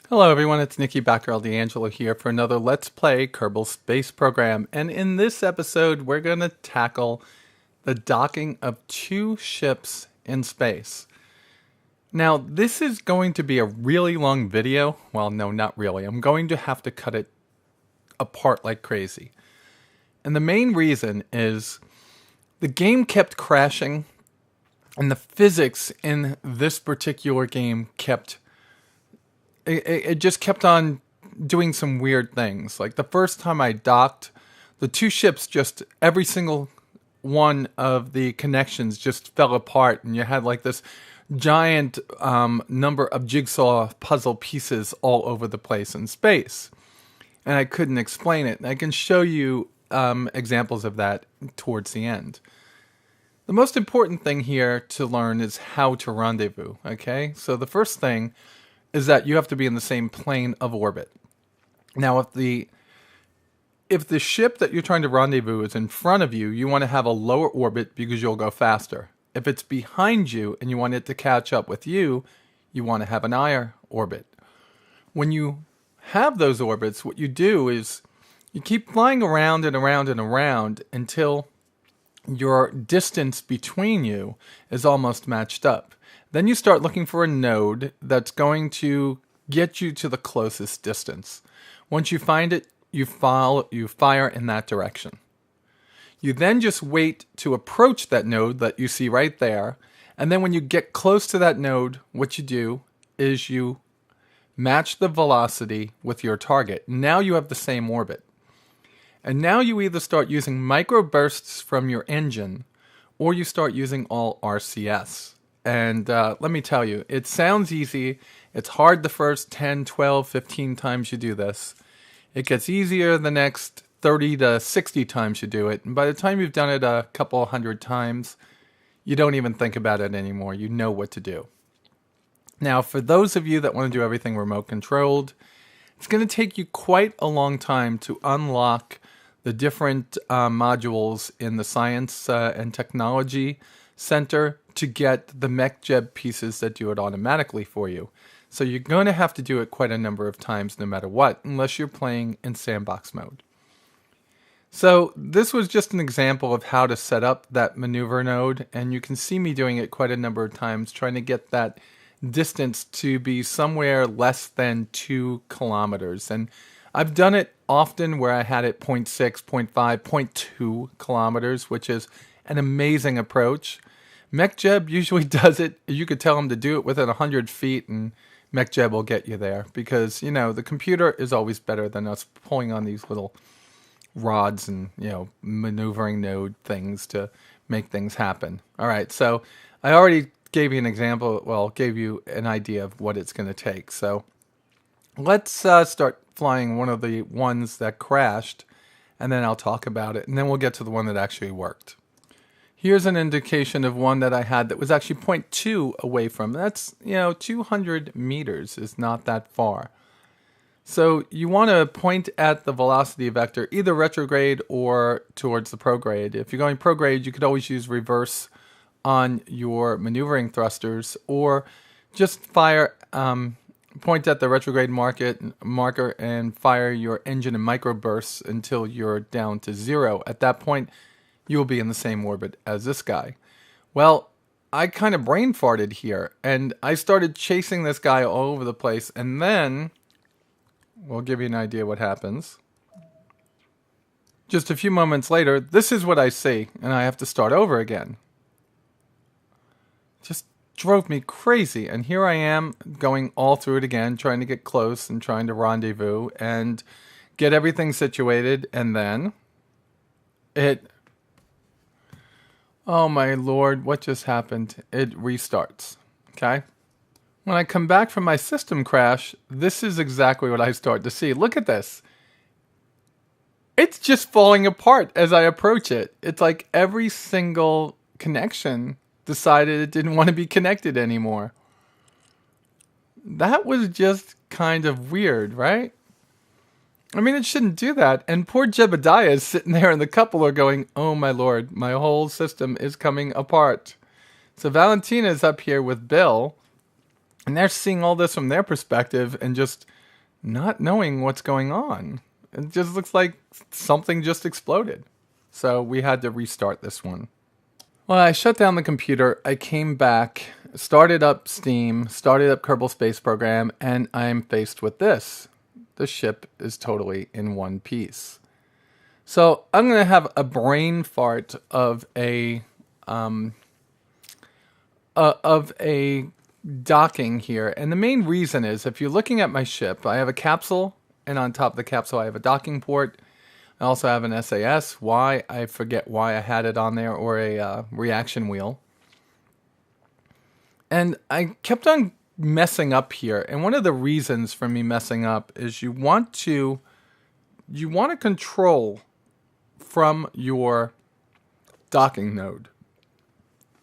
Hello everyone, it's Nikki Backer D'Angelo here for another Let's Play Kerbal Space Program. And in this episode, we're going to tackle the docking of two ships in space. Now, this is going to be a really long video. Well, no, not really. I'm going to have to cut it apart like crazy. And the main reason is the game kept crashing, and the physics in this particular game it just kept on doing some weird things. Like the first time I docked, the two ships just, every single one of the connections just fell apart, and you had like this giant number of jigsaw puzzle pieces all over the place in space. And I couldn't explain it. And I can show you examples of that towards the end. The most important thing here to learn is how to rendezvous, okay? So the first thing is that you have to be in the same plane of orbit. Now, if the ship that you're trying to rendezvous is in front of you, you want to have a lower orbit because you'll go faster. If it's behind you and you want it to catch up with you, you want to have an higher orbit. When you have those orbits, what you do is you keep flying around and around and around until your distance between you is almost matched up. Then you start looking for a node that's going to get you to the closest distance. Once you find it, you fire in that direction. You then just wait to approach that node that you see right there. And then when you get close to that node, what you do is you match the velocity with your target. Now you have the same orbit. And now you either start using microbursts from your engine, or you start using all RCS. And let me tell you, it sounds easy. It's hard the first 10, 12, 15 times you do this. It gets easier the next 30 to 60 times you do it. And by the time you've done it a couple hundred times, you don't even think about it anymore. You know what to do. Now, for those of you that want to do everything remote controlled, it's going to take you quite a long time to unlock the different modules in the Science and Technology Center to get the MechJeb pieces that do it automatically for you. So you're going to have to do it quite a number of times no matter what, unless you're playing in sandbox mode. So this was just an example of how to set up that maneuver node, and you can see me doing it quite a number of times, trying to get that distance to be somewhere less than 2 kilometers. And I've done it often where I had it 0.6, 0.5, 0.2 kilometers, which is an amazing approach. MechJeb usually does it. You could tell him to do it within 100 feet, and MechJeb will get you there because, you know, the computer is always better than us pulling on these little rods and, you know, maneuvering node things to make things happen. All right, so I already gave you an example, well, gave you an idea of what it's going to take. So let's start flying one of the ones that crashed, and then I'll talk about it, and then we'll get to the one that actually worked. Here's an indication of one that I had that was actually 0.2 away from. That's, 200 meters is not that far. So you want to point at the velocity vector, either retrograde or towards the prograde. If you're going prograde, you could always use reverse on your maneuvering thrusters, or just fire, point at the retrograde marker and fire your engine in microbursts until you're down to 0. At that point, you will be in the same orbit as this guy. Well, I kind of brain farted here, and I started chasing this guy all over the place, and then we'll give you an idea what happens. Just a few moments later, this is what I see, and I have to start over again. Just drove me crazy, and here I am going all through it again, trying to get close and trying to rendezvous and get everything situated, and then oh my lord, what just happened? It restarts, okay? When I come back from my system crash, this is exactly what I start to see. Look at this. It's just falling apart as I approach it. It's like every single connection decided it didn't want to be connected anymore. That was just kind of weird, right? I mean, it shouldn't do that. And poor Jebediah is sitting there and the couple are going, oh my lord, my whole system is coming apart. So Valentina's up here with Bill, And they're seeing all this from their perspective and just not knowing what's going on. It just looks like something just exploded. So we had to restart this one. Well, I shut down the computer. I came back, started up Steam, started up Kerbal Space Program, and I'm faced with this. The ship is totally in one piece. So I'm going to have a brain fart of a docking here. And the main reason is, if you're looking at my ship, I have a capsule, and on top of the capsule I have a docking port. I also have an SAS. Why? I forget why I had it on there, or a reaction wheel. And I kept on messing up here. And one of the reasons for me messing up is you want to control from your docking node.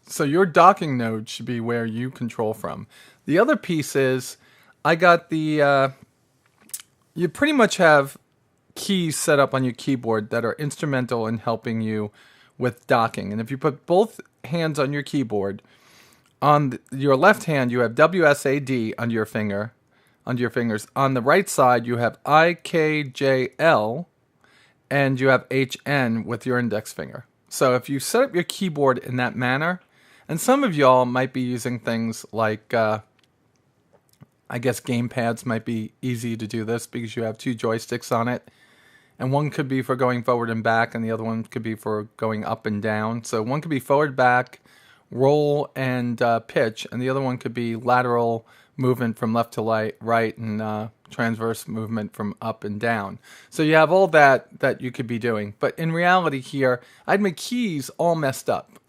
So your docking node should be where you control from. The other piece is, I got the, you pretty much have keys set up on your keyboard that are instrumental in helping you with docking. And if you put both hands on your keyboard, on your left hand you have WSAD under your fingers. On the right side you have IKJL, and you have HN with your index finger. So if you set up your keyboard in that manner, and some of y'all might be using things like, I guess gamepads might be easy to do this because you have two joysticks on it. And one could be for going forward and back, and the other one could be for going up and down. So one could be forward, back, roll, and pitch, and the other one could be lateral movement from left to right, and transverse movement from up and down. So you have all that you could be doing. But in reality here, I had my keys all messed up.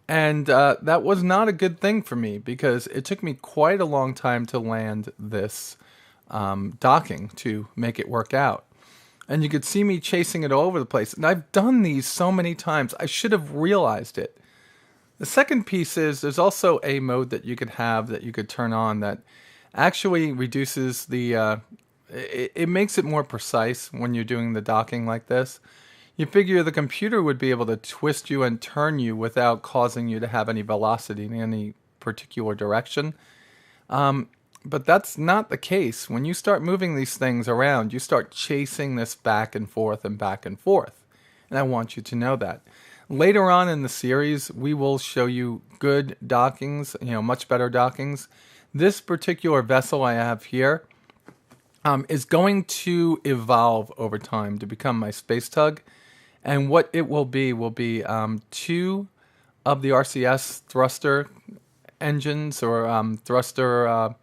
And that was not a good thing for me, because it took me quite a long time to land this docking to make it work out. And you could see me chasing it all over the place. And I've done these so many times. I should have realized it. The second piece is, there's also a mode that you could have that you could turn on that actually reduces the, it makes it more precise when you're doing the docking like this. You figure the computer would be able to twist you and turn you without causing you to have any velocity in any particular direction. But that's not the case. When you start moving these things around, you start chasing this back and forth and back and forth. And I want you to know that. Later on in the series, we will show you good dockings, much better dockings. This particular vessel I have here is going to evolve over time to become my space tug. And what it will be two of the RCS thruster engines, or thruster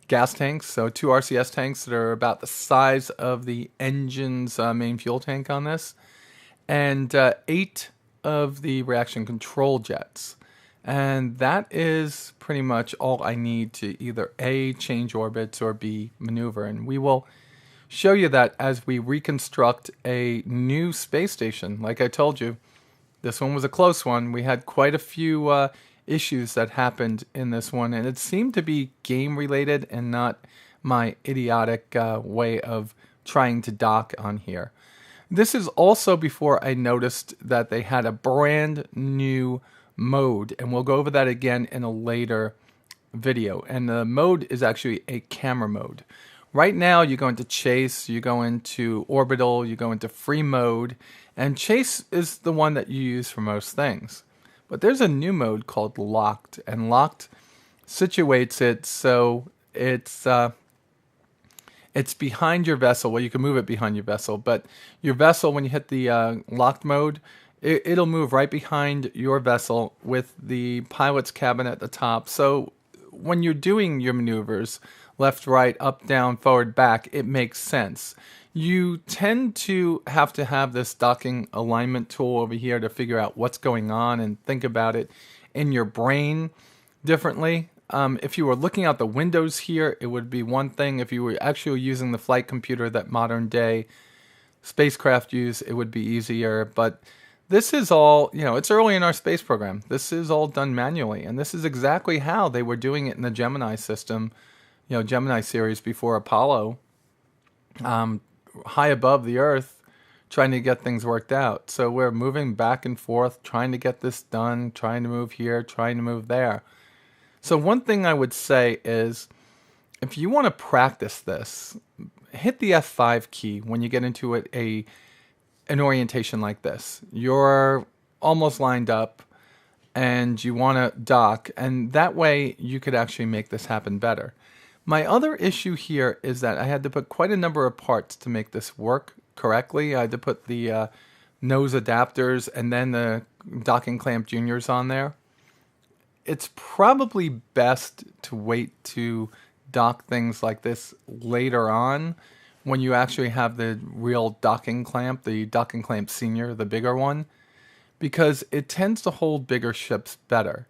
gas tanks. So two RCS tanks that are about the size of the engine's main fuel tank on this. And 8 of the reaction control jets. And that is pretty much all I need to either A, change orbits, or B, maneuver. And we will show you that as we reconstruct a new space station. Like I told you, this one was a close one. We had quite a few issues that happened in this one, and it seemed to be game related and not my idiotic way of trying to dock on here. This is also before I noticed that they had a brand new mode, and we'll go over that again in a later video. And the mode is actually a camera mode. Right now you go into chase, you go into orbital, you go into free mode, and chase is the one that you use for most things. But there's a new mode called locked, and locked situates it so it's behind your vessel. Well, you can move it behind your vessel, but your vessel, when you hit the locked mode, it'll move right behind your vessel with the pilot's cabin at the top. So when you're doing your maneuvers, left, right, up, down, forward, back, it makes sense. You tend to have this docking alignment tool over here to figure out what's going on and think about it in your brain differently. If you were looking out the windows here, it would be one thing. If you were actually using the flight computer that modern day spacecraft use, it would be easier. But this is all, it's early in our space program. This is all done manually. And this is exactly how they were doing it in the Gemini system, Gemini series before Apollo, high above the Earth, trying to get things worked out. So we're moving back and forth, trying to get this done, trying to move here, trying to move there. So one thing I would say is, if you want to practice this, hit the F5 key when you get into an orientation like this. You're almost lined up and you want to dock, and that way you could actually make this happen better. My other issue here is that I had to put quite a number of parts to make this work correctly. I had to put the nose adapters and then the docking clamp juniors on there. It's probably best to wait to dock things like this later on when you actually have the real docking clamp, the docking clamp senior, the bigger one, because it tends to hold bigger ships better.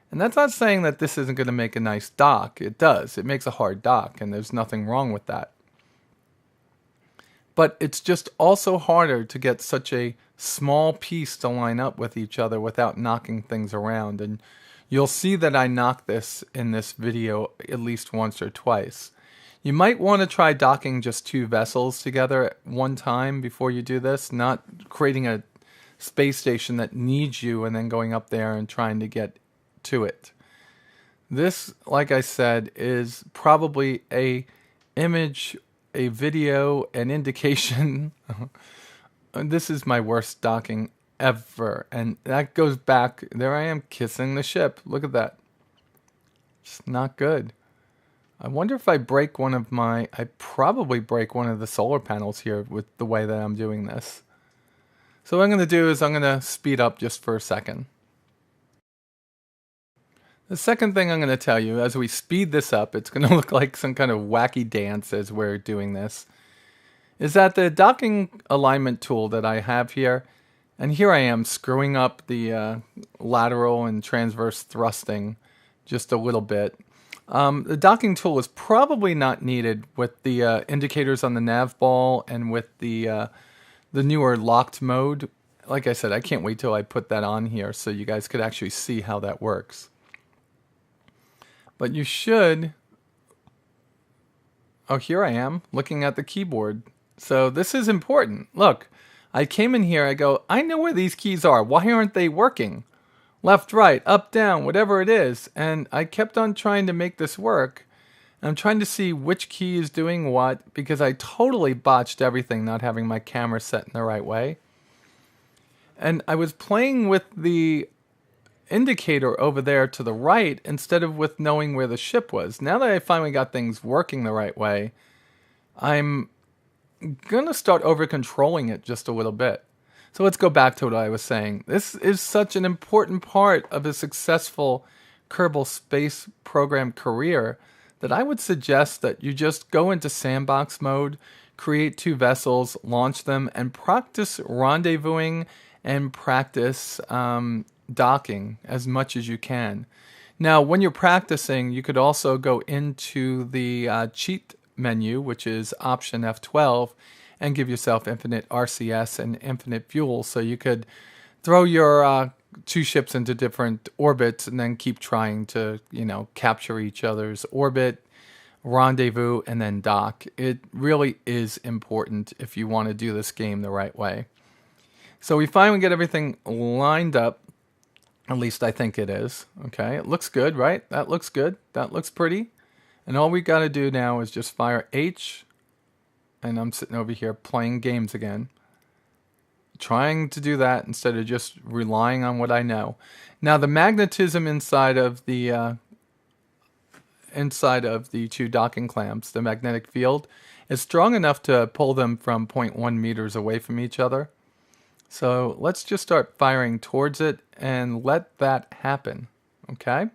And that's not saying that this isn't going to make a nice dock. It does. It makes a hard dock, and there's nothing wrong with that. But it's just also harder to get such a small piece to line up with each other without knocking things around. And you'll see that I knock this in this video at least once or twice. You might want to try docking just 2 vessels together at one time before you do this, not creating a space station that needs you and then going up there and trying to get to it. This, like I said, is probably a image, a video, an indication. This is my worst docking ever, and that goes back. There I am kissing the ship. Look at that. It's not good. I wonder if I break one of I probably break one of the solar panels here with the way that I'm doing this. So what I'm going to do is I'm going to speed up just for a second. The second thing I'm going to tell you, as we speed this up, it's going to look like some kind of wacky dance as we're doing this, is that the docking alignment tool that I have here, and here I am screwing up the lateral and transverse thrusting just a little bit. The docking tool is probably not needed with the indicators on the nav ball and with the newer locked mode. Like I said, I can't wait till I put that on here so you guys could actually see how that works. But you should... Oh, here I am looking at the keyboard. So this is important. Look, I came in here, I go, I know where these keys are. Why aren't they working? Left, right, up, down, whatever it is. And I kept on trying to make this work. I'm trying to see which key is doing what, because I totally botched everything not having my camera set in the right way. And I was playing with the indicator over there to the right instead of with knowing where the ship was. Now that I finally got things working the right way, I'm gonna start over controlling it just a little bit. So let's go back to what I was saying. This is such an important part of a successful Kerbal space program career that I would suggest that you just go into sandbox mode, create 2 vessels, launch them, and practice rendezvousing and practice docking as much as you can. Now, when you're practicing, you could also go into the cheat menu, which is option F12, and give yourself infinite RCS and infinite fuel, so you could throw your 2 ships into different orbits and then keep trying to, capture each other's orbit, rendezvous, and then dock. It really is important if you want to do this game the right way. So we finally get everything lined up. At least I think it is. Okay, it looks good, right? That looks good. That looks pretty. And all we got to do now is just fire H. And I'm sitting over here playing games again. Trying to do that instead of just relying on what I know. Now the magnetism inside of the 2 docking clamps, the magnetic field, is strong enough to pull them from 0.1 meters away from each other. So let's just start firing towards it and let that happen. Okay?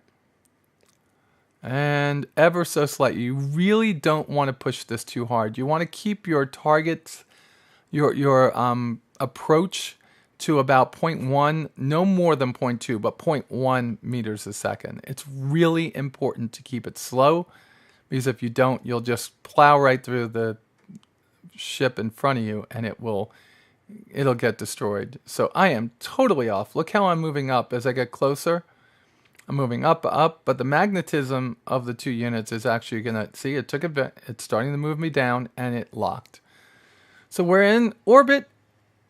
And ever so slightly. You really don't want to push this too hard. You want to keep your targets, your approach to about 0.1, no more than 0.2, but 0.1 meters a second. It's really important to keep it slow, because if you don't, you'll just plow right through the ship in front of you and it'll get destroyed. So I am totally off. Look how I'm moving up as I get closer. I'm moving up, but the magnetism of the 2 units is actually going to, see, it took a bit, it's starting to move me down, and it locked. So we're in orbit,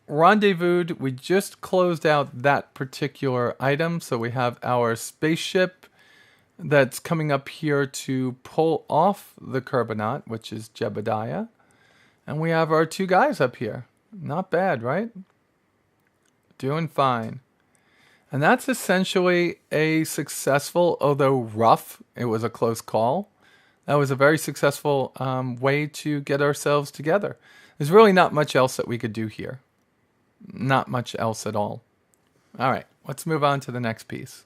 rendezvoused. We just closed out that particular item, so we have our spaceship that's coming up here to pull off the Kerbonaut, which is Jebediah. And we have our two guys up here. Not bad, right? Doing fine. And that's essentially a successful, although rough, it was a close call. That was a very successful way to get ourselves together. There's really not much else that we could do here. Not much else at all. All right, let's move on to the next piece.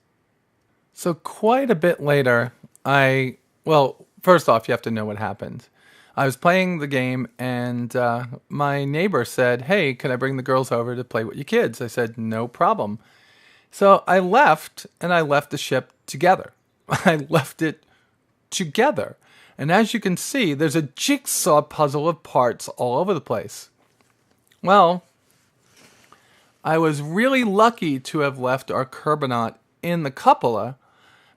So quite a bit later, well, first off, you have to know what happened. I was playing the game and my neighbor said, "Hey, can I bring the girls over to play with your kids?" I said, "No problem." So I left, and I left the ship together. I left it together. And as you can see, there's a jigsaw puzzle of parts all over the place. Well, I was really lucky to have left our Kerbonaut in the cupola,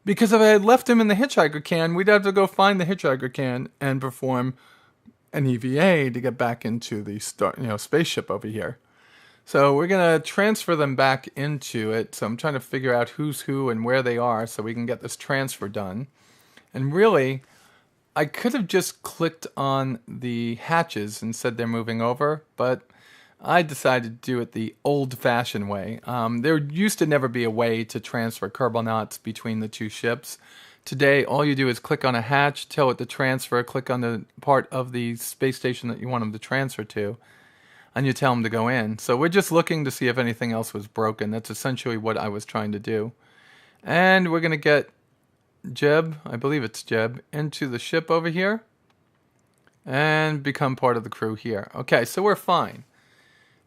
because if I had left him in the hitchhiker can, we'd have to go find the hitchhiker can and perform an EVA to get back into the spaceship over here. So we're going to transfer them back into it. So I'm trying to figure out who's who and where they are so we can get this transfer done. And really, I could have just clicked on the hatches and said they're moving over, but I decided to do it the old-fashioned way. There used to never be a way to transfer Kerbal between the two ships. Today, all you do is click on a hatch, tell it to transfer, click on the part of the space station that you want them to transfer to, and you tell them to go in. So we're just looking to see if anything else was broken. That's essentially what I was trying to do. And we're going to get Jeb, I believe it's Jeb, into the ship over here and become part of the crew here. Okay, so we're fine.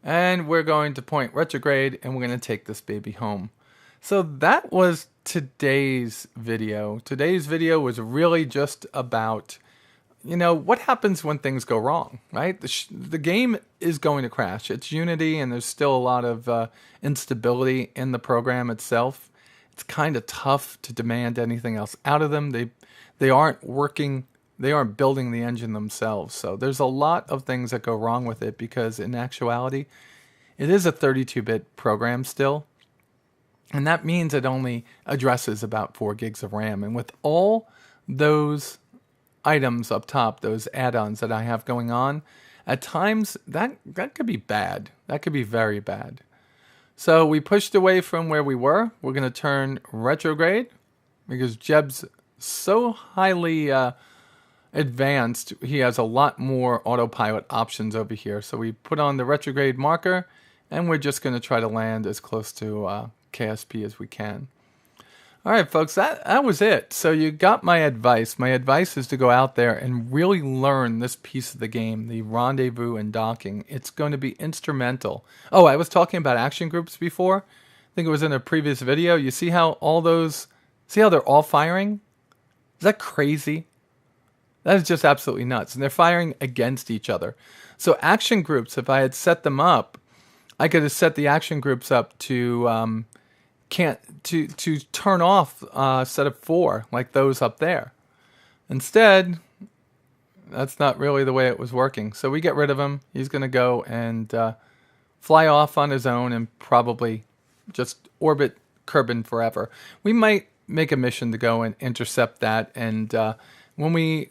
And we're going to point retrograde, and we're going to take this baby home. So that was today's video. Today's video was really just about, what happens when things go wrong, right? The game is going to crash. It's Unity, and there's still a lot of instability in the program itself. It's kind of tough to demand anything else out of them. They aren't working. They aren't building the engine themselves. So there's a lot of things that go wrong with it because in actuality, it is a 32-bit program still. And that means it only addresses about 4 gigs of RAM. And with all those items up top, those add-ons that I have going on, at times that could be bad. That could be very bad. So we pushed away from where we were. We're going to turn retrograde because Jeb's so highly advanced. He has a lot more autopilot options over here. So we put on the retrograde marker, and we're just going to try to land as close to KSP as we can. All right, folks, that was it. So you got my advice. My advice is to go out there and really learn this piece of the game, the rendezvous and docking. It's going to be instrumental. Oh, I was talking about action groups before. I think it was in a previous video. You see how they're all firing? Is that crazy? That is just absolutely nuts. And they're firing against each other. So action groups, if I had set them up, I could have set the action groups up to to turn off a set of 4 like those up there. Instead, that's not really the way it was working. So we get rid of him. He's going to go and fly off on his own and probably just orbit Kerbin forever. We might make a mission to go and intercept that. And when we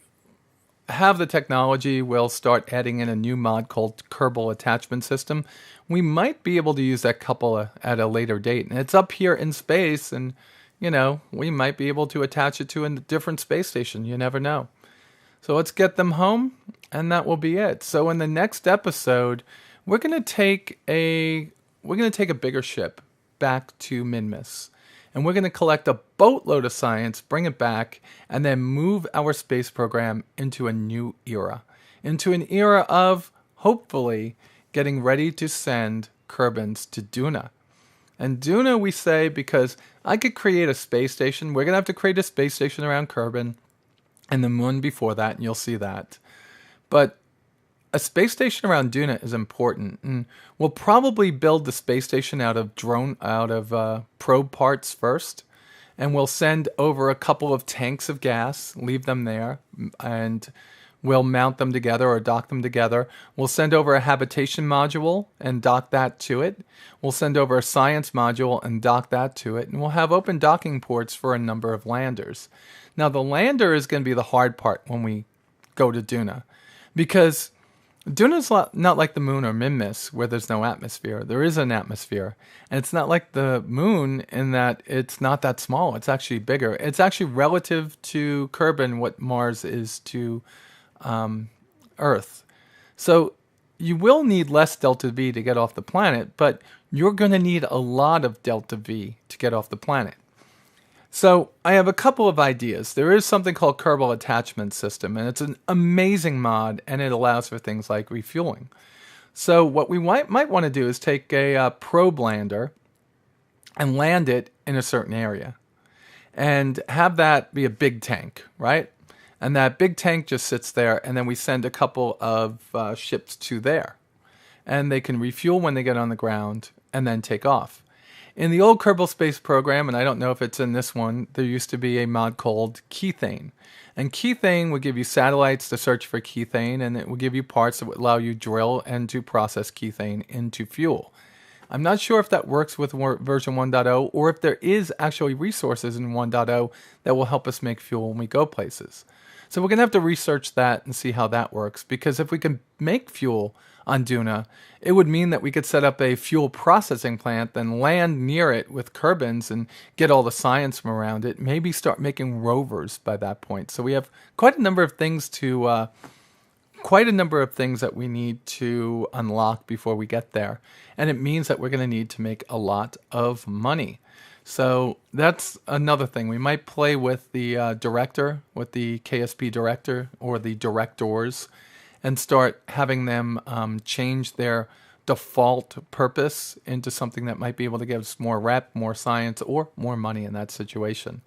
have the technology, we'll start adding in a new mod called Kerbal Attachment System. We might be able to use that couple at a later date. And it's up here in space, and, we might be able to attach it to a different space station. You never know. So let's get them home, and that will be it. So in the next episode, we're going to take a bigger ship back to Minmus. And we're going to collect a boatload of science, bring it back, and then move our space program into a new era. Into an era of, hopefully, getting ready to send Kerbins to Duna. And Duna, we say, because I could create a space station. We're going to have to create a space station around Kerbin and the moon before that, and you'll see that. But a space station around Duna is important, and we'll probably build the space station out of probe parts first, and we'll send over a couple of tanks of gas, leave them there, and We'll mount them together or dock them together. We'll send over a habitation module and dock that to it. We'll send over a science module and dock that to it. And we'll have open docking ports for a number of landers. Now, the lander is going to be the hard part when we go to Duna, because Duna's not like the moon or Minmus, where there's no atmosphere. There is an atmosphere. And it's not like the moon in that it's not that small. It's actually bigger. It's actually relative to Kerbin what Mars is to Earth. So you will need less delta V to get off the planet, but you're going to need a lot of delta V to get off the planet. So I have a couple of ideas. There is something called Kerbal Attachment System, and it's an amazing mod, and it allows for things like refueling. So what we might want to do is take a probe lander and land it in a certain area, and have that be a big tank, right? And that big tank just sits there, and then we send a couple of ships to there. And they can refuel when they get on the ground, and then take off. In the old Kerbal Space program, and I don't know if it's in this one, there used to be a mod called Kethane. And Kethane would give you satellites to search for Kethane, and it would give you parts that would allow you to drill and to process Kethane into fuel. I'm not sure if that works with version 1.0, or if there is actually resources in 1.0 that will help us make fuel when we go places. So we're going to have to research that and see how that works, because if we can make fuel on Duna, it would mean that we could set up a fuel processing plant, then land near it with Kerbins and get all the science from around it, maybe start making rovers by that point. So we have quite a number of things that we need to unlock before we get there. And it means that we're going to need to make a lot of money. So that's another thing. We might play with the director, with the KSP director or the directors, and start having them change their default purpose into something that might be able to give us more rep, more science, or more money in that situation.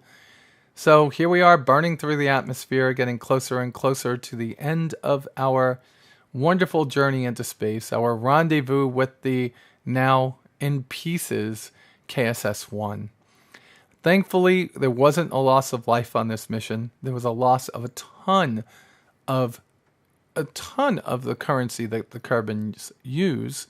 So here we are, burning through the atmosphere, getting closer and closer to the end of our wonderful journey into space, our rendezvous with the now in pieces KSS-1. Thankfully, there wasn't a loss of life on this mission. There was a loss of a ton of the currency that the Kerbins use.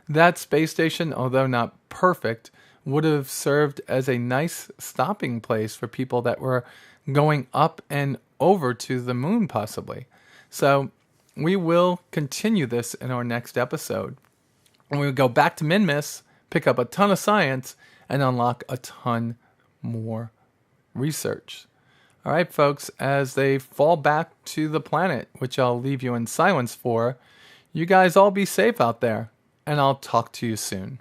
That space station, although not perfect, would have served as a nice stopping place for people that were going up and over to the moon, possibly. So we will continue this in our next episode. And we will go back to Minmus, pick up a ton of science, and unlock a ton more research. All right, folks, as they fall back to the planet, which I'll leave you in silence for, you guys all be safe out there, and I'll talk to you soon.